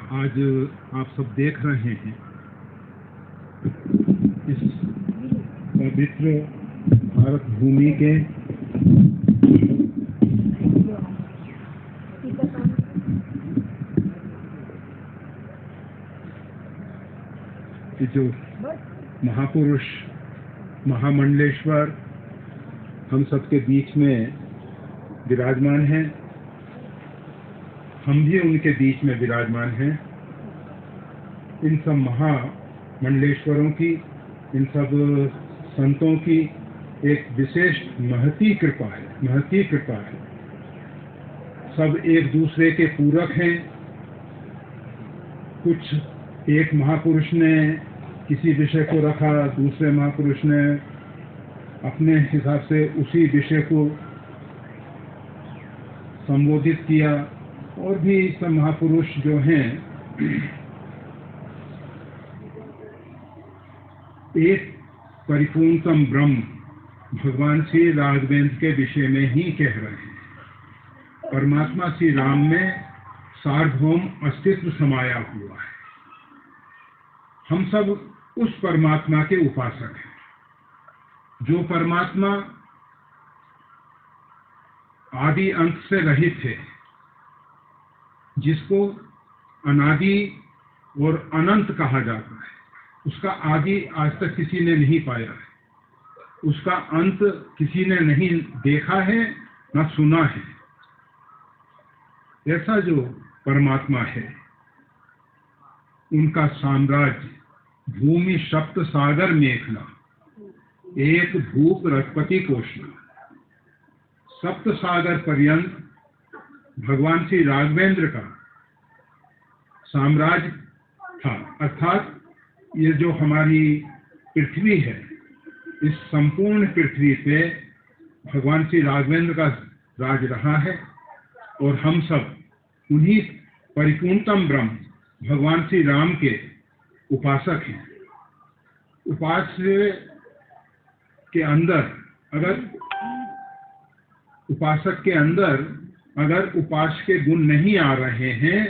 आज आप सब देख रहे हैं इस पवित्र भारत भूमि के जो महापुरुष महामंडलेश्वर हम सबके बीच में विराजमान हैं, हम भी उनके बीच में विराजमान हैं। इन सब महामंडलेश्वरों की, इन सब संतों की एक विशेष महती कृपा है। सब एक दूसरे के पूरक हैं। कुछ एक महापुरुष ने किसी विषय को रखा, दूसरे महापुरुष ने अपने हिसाब से उसी विषय को संबोधित किया, और भी सब महापुरुष जो हैं एक परिपूर्णतम ब्रह्म भगवान श्री राघवेंद्र के विषय में ही कह रहे हैं। परमात्मा श्री राम में सार्वभौम अस्तित्व समाया हुआ है। हम सब उस परमात्मा के उपासक हैं, जो परमात्मा आदि अंत से रहित है, जिसको अनादि और अनंत कहा जाता है। उसका आदि आज तक किसी ने नहीं पाया है, उसका अंत किसी ने नहीं देखा है न सुना है। ऐसा जो परमात्मा है, उनका साम्राज्य भूमि सप्त सागर मेखला, एक भूप रघुपति कोशला। सप्त सागर पर्यंत भगवान श्री राघवेंद्र का साम्राज्य था। अर्थात ये जो हमारी पृथ्वी है, इस संपूर्ण पृथ्वी पे भगवान श्री राघवेंद्र का राज रहा है, और हम सब उन्हीं परिपूर्णतम ब्रह्म भगवान श्री राम के उपासक हैं। उपास्य के अंदर अगर उपास्य के गुण नहीं आ रहे हैं,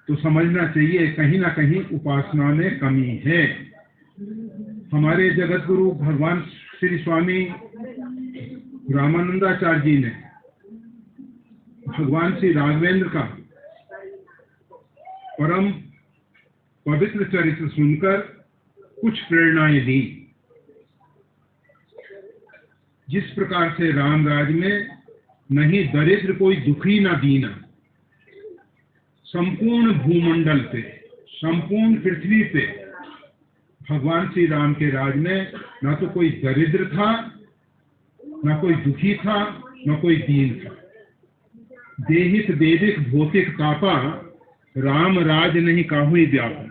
तो समझना चाहिए कहीं ना कहीं उपासना में कमी है। हमारे जगत गुरु भगवान श्री स्वामी रामानंदाचार्य जी ने भगवान श्री राघवेंद्र का परम पवित्र चरित्र सुनकर कुछ प्रेरणाएं दी। जिस प्रकार से राम राज में नहीं दरिद्र कोई दुखी न दीना, संपूर्ण भूमंडल पे, संपूर्ण पृथ्वी पे भगवान श्री राम के राज में न तो कोई दरिद्र था, न कोई दुखी था, न कोई दीन था। देहित देविक भौतिक तापा, राम राज नहीं काहुई व्यापा।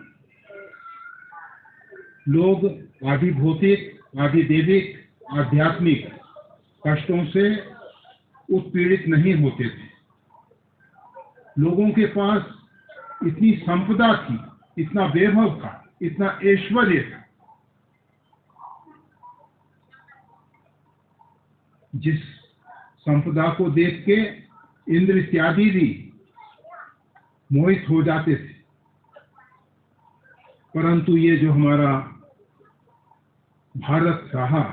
लोग आदि भौतिक, आदि देविक, आध्यात्मिक कष्टों से उत्पीड़ित नहीं होते थे। लोगों के पास इतनी संपदा थी, इतना वैभव था, इतना ऐश्वर्य था, जिस संपदा को देख के इंद्र इत्यादि भी मोहित हो जाते थे। परंतु ये जो हमारा भारत रहा,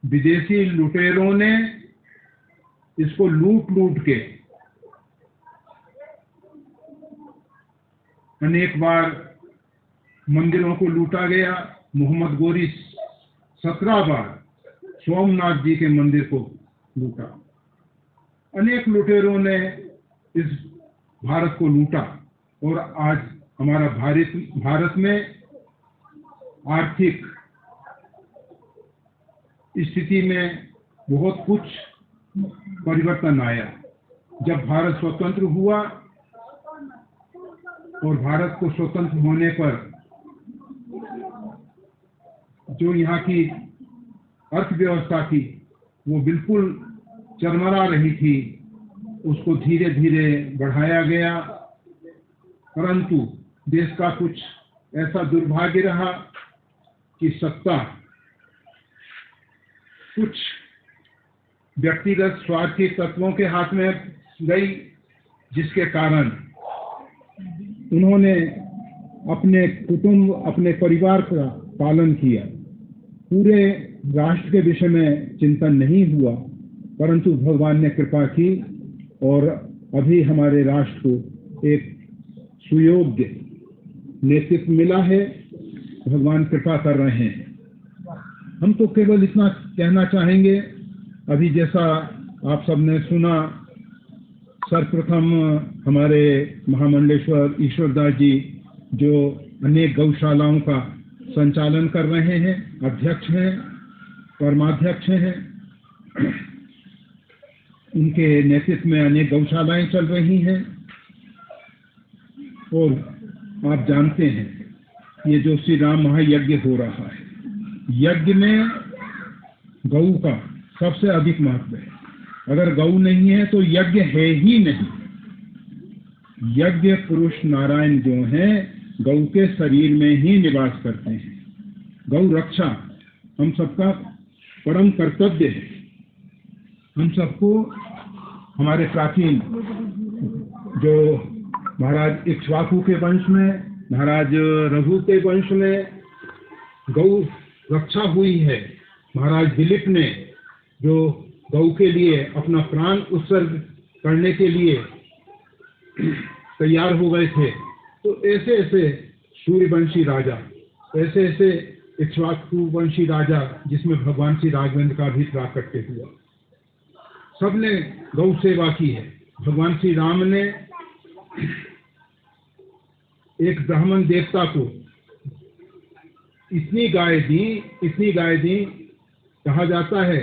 विदेशी लुटेरों ने इसको लूट के अनेक बार मंदिरों को लूटा गया। मोहम्मद गोरी 17 बार सोमनाथ जी के मंदिर को लूटा। अनेक लुटेरों ने इस भारत को लूटा, और आज हमारा भारत में आर्थिक स्थिति में बहुत कुछ परिवर्तन आया। जब भारत स्वतंत्र हुआ, और भारत को स्वतंत्र होने पर जो यहाँ की अर्थव्यवस्था थी, वो बिल्कुल चरमरा रही थी। उसको धीरे धीरे बढ़ाया गया, परंतु देश का कुछ ऐसा दुर्भाग्य रहा कि सत्ता कुछ व्यक्तिगत स्वार्थी तत्वों के हाथ में गई, जिसके कारण उन्होंने अपने कुटुंब, अपने परिवार का पालन किया। पूरे राष्ट्र के विषय में चिंतन नहीं हुआ, परंतु भगवान ने कृपा की और अभी हमारे राष्ट्र को एक सुयोग्य नेतृत्व मिला है। भगवान कृपा कर रहे हैं। हम तो केवल इतना कहना चाहेंगे, अभी जैसा आप सबने सुना, सर्वप्रथम हमारे महामंडलेश्वर ईश्वरदास जी जो अनेक गौशालाओं का संचालन कर रहे हैं, अध्यक्ष हैं, परमाध्यक्ष हैं, उनके नेतृत्व में अनेक गौशालाएं चल रही हैं। और आप जानते हैं ये जो श्री राम महायज्ञ हो रहा है, यज्ञ में गौ का सबसे अधिक महत्व है। अगर गौ नहीं है तो यज्ञ है ही नहीं। यज्ञ पुरुष नारायण जो हैं गौ के शरीर में ही निवास करते हैं। गौ रक्षा हम सबका परम कर्तव्य है। हम सबको हमारे प्राचीन जो महाराज इक्ष्वाकु के वंश में, महाराज रघु के वंश में गौ रक्षा हुई है। महाराज दिलीप ने जो गौ के लिए अपना प्राण उत्सर्ग करने के लिए तैयार हो गए थे, तो ऐसे ऐसे सूर्यवंशी राजा, ऐसे ऐसे इक्ष्वाकु वंशी राजा, जिसमें भगवान श्री राघवेंद्र का भी प्राकट्य हुआ, सबने गौ सेवा की है। भगवान श्री राम ने एक ब्राह्मण देवता को इतनी गाय दी, कहा जाता है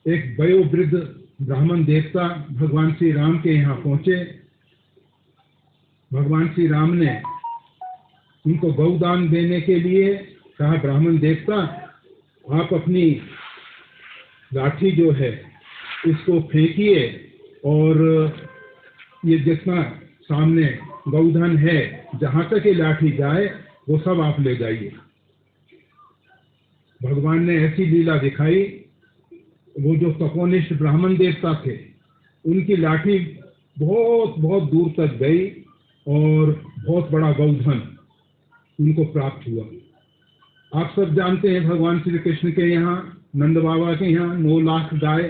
एक वयोवृद्ध ब्राह्मण देवता भगवान श्री राम के यहाँ पहुंचे। भगवान श्री राम ने उनको गौदान देने के लिए कहा, ब्राह्मण देवता आप अपनी लाठी जो है इसको फेंकिए और ये जितना सामने गौधन है, जहां तक ये लाठी जाए वो सब आप ले जाइए। भगवान ने ऐसी लीला दिखाई, वो जो तपोनिष्ठ ब्राह्मण देवता थे उनकी लाठी बहुत बहुत दूर तक गई और बहुत बड़ा गौधन उनको प्राप्त हुआ। आप सब जानते हैं भगवान श्री कृष्ण के यहाँ, नंद बाबा के यहाँ 9 लाख गाय।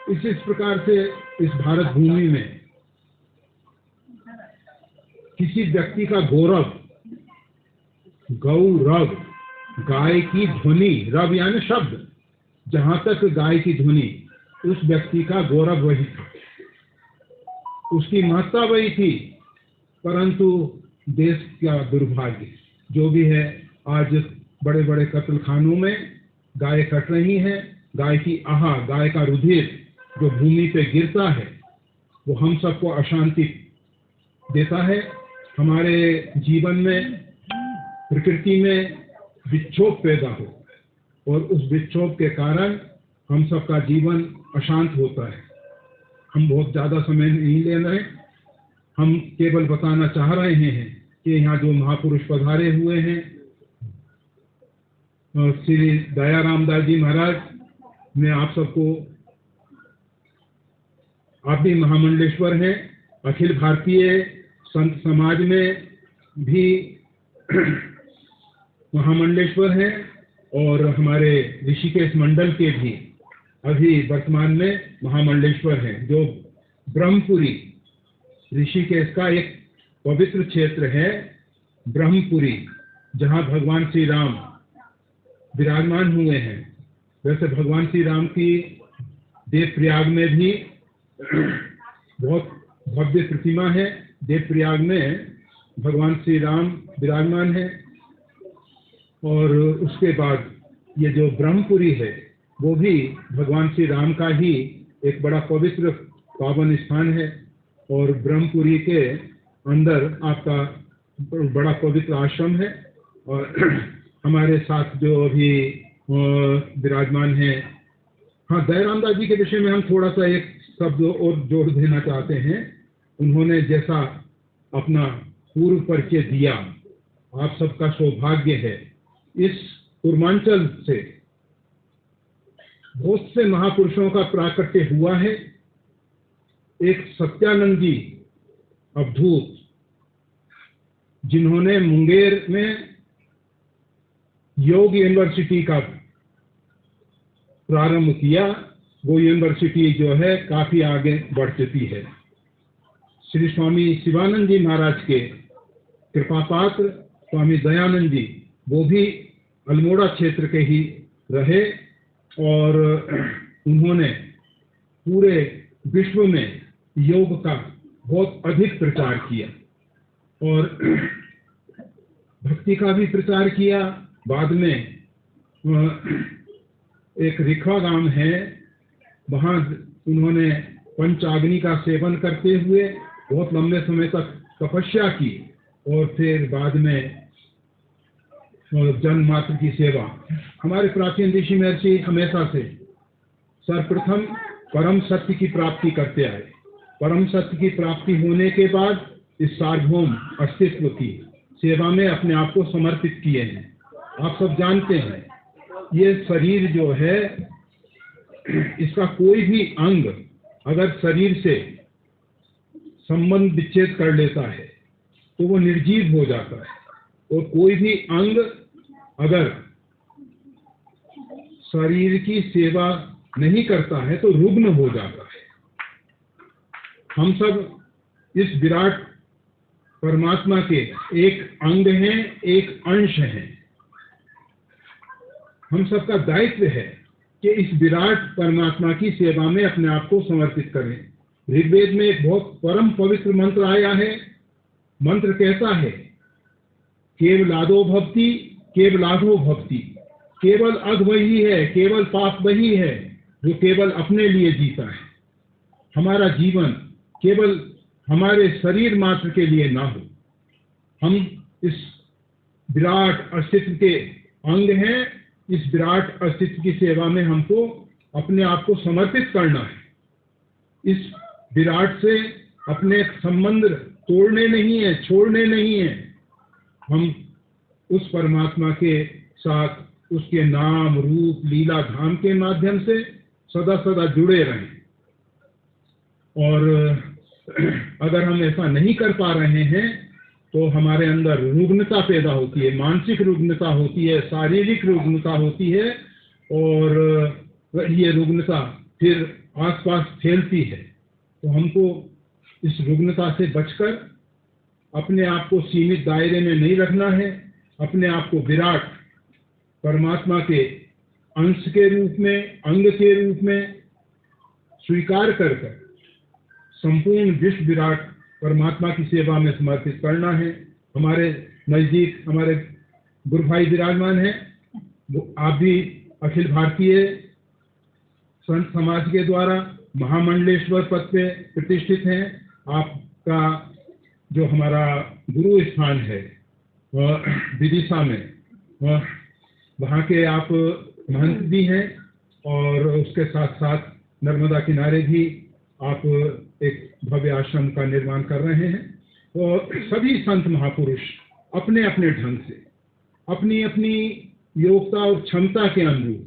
इस प्रकार से इस भारत भूमि में किसी व्यक्ति का गौरव, गौरव, गाय की ध्वनि, रव यानी शब्द, जहां तक गाय की ध्वनि, उस व्यक्ति का गौरव वही था, उसकी महत्ता वही थी। परंतु देश का दुर्भाग्य जो भी है, आज बड़े बड़े कत्लखानों में गाय कट रही हैं। गाय की आहा, गाय का रुधिर जो भूमि पे गिरता है, वो हम सबको अशांति देता है। हमारे जीवन में, प्रकृति में विक्षोभ पैदा हो और उस विक्षोभ के कारण हम सबका जीवन अशांत होता है। हम बहुत ज़्यादा समय नहीं ले रहे, हम केवल बताना चाह रहे हैं कि यहाँ जो महापुरुष पधारे हुए हैं, श्री दयाराम दास जी महाराज, मैं आप सबको, आप भी महामंडलेश्वर हैं, अखिल भारतीय संत समाज में भी महामंडलेश्वर हैं और हमारे ऋषिकेश मंडल के भी अभी वर्तमान में महामंडलेश्वर हैं, जो ब्रह्मपुरी ऋषिकेश का एक पवित्र क्षेत्र है। ब्रह्मपुरी, जहाँ भगवान श्री राम विराजमान हुए हैं। वैसे भगवान श्री राम की देवप्रयाग में भी बहुत भव्य प्रतिमा है। देवप्रयाग में भगवान श्री राम विराजमान है। और उसके बाद ये जो ब्रह्मपुरी है, वो भी भगवान श्री राम का ही एक बड़ा पवित्र पावन स्थान है। और ब्रह्मपुरी के अंदर आपका बड़ा पवित्र आश्रम है। और हमारे साथ जो अभी विराजमान है, हाँ, दयाराम दास जी के विषय में हम थोड़ा सा एक शब्द और जोड़ देना चाहते हैं। उन्होंने जैसा अपना पूर्व परिचय दिया, आप सबका सौभाग्य है, इस पूर्वांचल से बहुत से महापुरुषों का प्राकट्य हुआ है। एक सत्यानंद जी अवधूत, जिन्होंने मुंगेर में योग यूनिवर्सिटी का प्रारंभ किया, वो यूनिवर्सिटी जो है काफी आगे बढ़ चुकी है। श्री स्वामी शिवानंद जी महाराज के कृपा पात्र स्वामी दयानंद जी, वो भी अल्मोड़ा क्षेत्र के ही रहे और उन्होंने पूरे विश्व में योग का बहुत अधिक प्रचार किया और भक्ति का भी प्रचार किया। बाद में एक रिखवा गांव है, वहां उन्होंने पंचाग्नि का सेवन करते हुए बहुत लंबे समय तक तपस्या की और फिर बाद में जन मात्र की सेवा। हमारे प्राचीन ऋषि महर्षि हमेशा से सर्वप्रथम परम सत्य की प्राप्ति करते आए। परम सत्य की प्राप्ति होने के बाद इस सार्वभौम अस्तित्व की सेवा में अपने आप को समर्पित किए हैं। आप सब जानते हैं, ये शरीर जो है, इसका कोई भी अंग अगर शरीर से संबंध विच्छेद कर लेता है तो वो निर्जीव हो जाता है, और कोई भी अंग अगर शरीर की सेवा नहीं करता है तो रुग्ण हो जाता है। हम सब इस विराट परमात्मा के एक अंग हैं, एक अंश हैं। हम सबका दायित्व है कि इस विराट परमात्मा की सेवा में अपने आप को समर्पित करें। ऋग्वेद में एक बहुत परम पवित्र मंत्र आया है। मंत्र कहता है, केवलादो भक्ति केवलाधो भक्ति। केवल अध वही है, केवल पाप वही है जो केवल अपने लिए जीता है। हमारा जीवन केवल हमारे शरीर मात्र के लिए ना हो। हम इस विराट अस्तित्व के अंग हैं। इस विराट अस्तित्व की सेवा में हमको अपने आप को समर्पित करना है। इस विराट से अपने संबंध तोड़ने नहीं है, छोड़ने नहीं है। हम उस परमात्मा के साथ उसके नाम रूप लीला धाम के माध्यम से सदा सदा जुड़े रहें। और अगर हम ऐसा नहीं कर पा रहे हैं तो हमारे अंदर रुग्णता पैदा होती है, मानसिक रुग्णता होती है, शारीरिक रुग्णता होती है, और ये रुग्णता फिर आसपास फैलती है। तो हमको इस रुग्णता से बचकर अपने आप को सीमित दायरे में नहीं रखना है। अपने आप को विराट परमात्मा के अंश के रूप में, अंग के रूप में स्वीकार कर संपूर्ण विश्व विराट परमात्मा की सेवा में समर्पित करना है। हमारे नजदीक हमारे गुरु भाई विराजमान हैं। आप भी अखिल भारतीय संत समाज के द्वारा महामंडलेश्वर पद पे प्रतिष्ठित हैं। आपका जो हमारा गुरु स्थान है विदिशा में, वहाँ के आप महंत भी हैं, और उसके साथ साथ नर्मदा किनारे भी आप एक भव्य आश्रम का निर्माण कर रहे हैं। और सभी संत महापुरुष अपने अपने ढंग से अपनी अपनी योग्यता और क्षमता के अनुरूप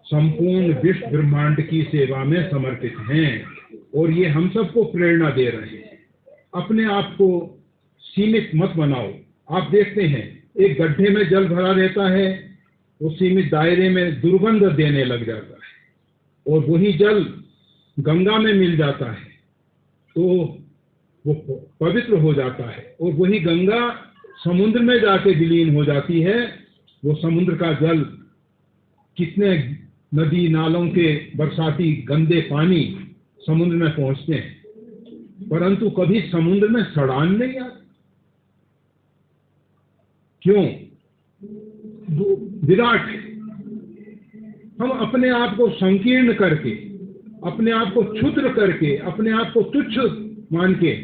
संपूर्ण विश्व ब्रह्मांड की सेवा में समर्पित हैं, और ये हम सबको प्रेरणा दे रहे हैं। अपने आप को सीमित मत बनाओ। आप देखते हैं, एक गड्ढे में जल भरा रहता है, वो सीमित दायरे में दुर्गंध देने लग जाता है, और वही जल गंगा में मिल जाता है तो वो पवित्र हो जाता है, और वही गंगा समुद्र में जाके विलीन हो जाती है। वो समुद्र का जल कितने नदी नालों के बरसाती गंदे पानी समुद्र में पहुंचते हैं, परंतु कभी समुद्र में सड़ान नहीं आती। क्यों? वो विराट है। हम अपने आप को संकीर्ण करके, अपने आप को क्षुद्र करके, अपने आप को तुच्छ मान के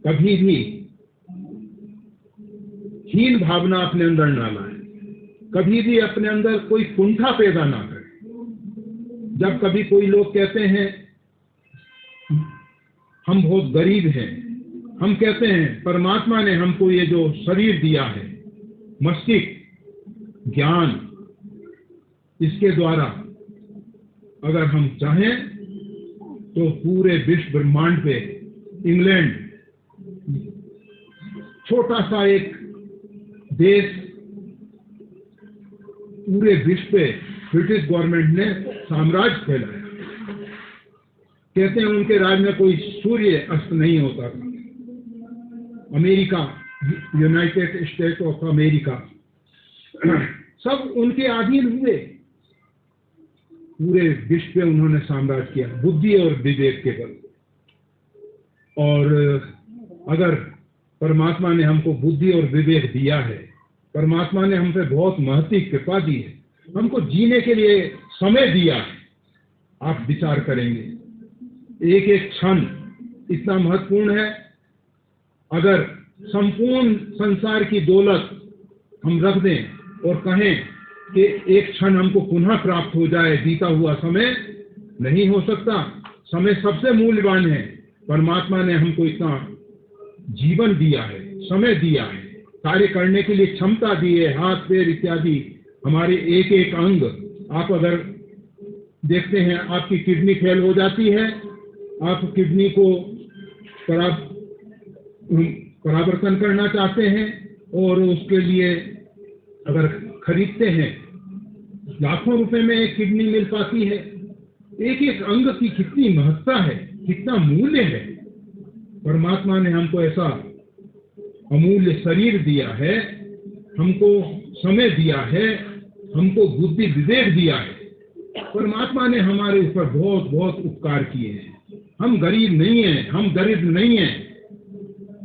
कभी भी हीन भावना अपने अंदर ना लाए। कभी भी अपने अंदर कोई कुंठा पैदा ना करें। जब कभी कोई लोग कहते हैं हम बहुत गरीब हैं, हम कहते हैं परमात्मा ने हमको ये जो शरीर दिया है, मस्तिष्क, ज्ञान, इसके द्वारा अगर हम चाहें तो पूरे विश्व ब्रह्मांड पे इंग्लैंड, छोटा सा एक देश, पूरे विश्व पे ब्रिटिश गवर्नमेंट ने साम्राज्य फैलाया। कहते हैं उनके राज में कोई सूर्य अस्त नहीं होता था। America, United state of America, सब उनके अधीन हुए। पूरे विश्व पे उन्होंने साम्राज्य किया, बुद्धि और विवेक के बल। और अगर परमात्मा ने हमको बुद्धि और विवेक दिया है, परमात्मा ने हम पे बहुत महती कृपा दी है, हमको जीने के लिए समय दिया है, आप विचार करेंगे एक एक क्षण इतना महत्वपूर्ण है। अगर संपूर्ण संसार की दौलत हम रख दें और कहें कि एक क्षण हमको पुनः प्राप्त हो जाए, बीता हुआ समय नहीं हो सकता। समय सबसे मूल्यवान है। परमात्मा ने हमको इतना जीवन दिया है, समय दिया है, कार्य करने के लिए क्षमता दी है, हाथ पैर इत्यादि, हमारे एक एक अंग। आप अगर देखते हैं आपकी किडनी फेल हो जाती है, आप किडनी को परावर्तन करना चाहते हैं और उसके लिए अगर खरीदते हैं, लाखों रुपए में एक किडनी मिल पाती है। एक एक अंग की कितनी महत्ता है, कितना मूल्य है। परमात्मा ने हमको ऐसा अमूल्य शरीर दिया है, हमको समय दिया है, हमको बुद्धि विवेक दिया है। परमात्मा ने हमारे ऊपर बहुत बहुत उपकार किए हैं। हम गरीब नहीं हैं, हम दरिद्र नहीं हैं।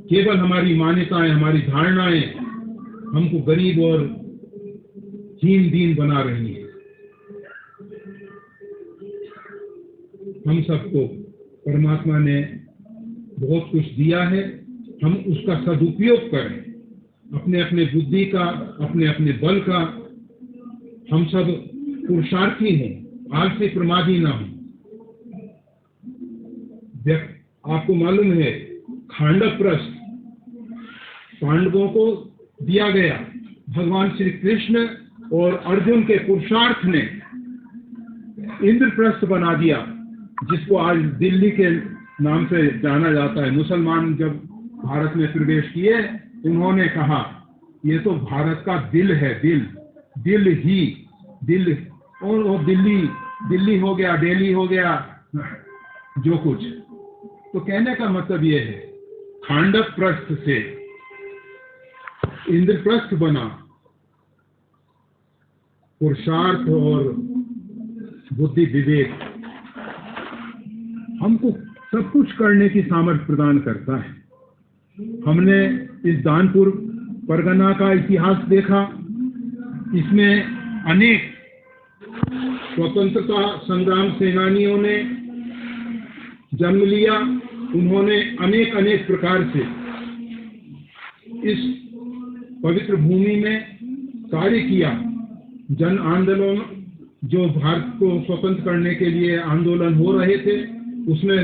केवल हमारी मान्यताएं, हमारी धारणाएं हमको गरीब और हीन दीन बना रही हैं। हम सबको परमात्मा ने बहुत कुछ दिया है, हम उसका सदुपयोग करें, अपने अपने बुद्धि का, अपने अपने बल का। हम सब पुरुषार्थी हैं, आलसी प्रमादी ना हो। आपको मालूम है खांडव प्रस्थ पांडवों को दिया गया। भगवान श्री कृष्ण और अर्जुन के पुरुषार्थ ने इंद्रप्रस्थ बना दिया, जिसको आज दिल्ली के नाम से जाना जाता है। मुसलमान जब भारत में प्रवेश किए, उन्होंने कहा ये तो भारत का दिल है, दिल और दिल्ली हो गया, दिल्ली हो गया, जो कुछ। तो कहने का मतलब ये है, खांडव प्रस्थ से इंद्रप्रस्थ बना। पुरुषार्थ और बुद्धि विवेक हमको सब कुछ करने की सामर्थ्य प्रदान करता है। हमने इस दानपुर परगना का इतिहास देखा, इसमें अनेक स्वतंत्रता संग्राम सेनानियों ने जन्म लिया। उन्होंने अनेक अनेक प्रकार से इस पवित्र भूमि में कार्य किया। जन आंदोलन, जो भारत को स्वतंत्र करने के लिए आंदोलन हो रहे थे, उसमें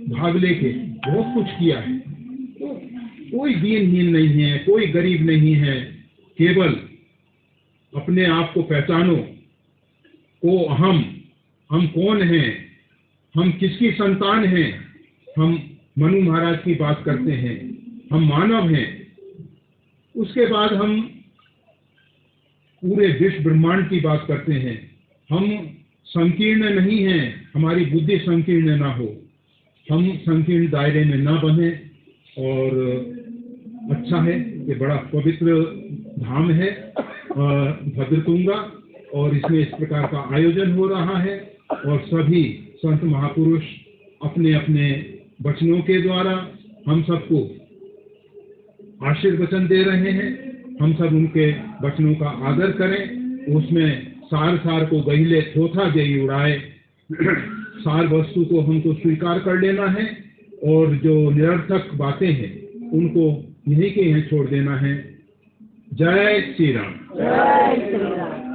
भाग लेके बहुत कुछ किया है। तो कोई दीनहीन नहीं है, कोई गरीब नहीं है। केवल अपने आप को पहचानो, को हम कौन हैं, हम किसकी संतान हैं। हम मनु महाराज की बात करते हैं, हम मानव हैं। उसके बाद हम पूरे विश्व ब्रह्मांड की बात करते हैं। हम संकीर्ण नहीं हैं, हमारी बुद्धि संकीर्ण ना हो, हम संकीर्ण दायरे में ना बने। और अच्छा है, ये बड़ा पवित्र धाम है भद्रतुंगा, और इसमें इस प्रकार का आयोजन हो रहा है। और सभी संत महापुरुष अपने अपने वचनों के द्वारा हम सबको आशीर्वचन दे रहे हैं। हम सब उनके वचनों का आदर करें, उसमें सार को गहिले थोथा जई उड़ाए। सार वस्तु को हमको स्वीकार कर लेना है, और जो निरर्थक बातें हैं उनको यहीं के यहीं छोड़ देना है। जय श्री राम। जय श्री राम।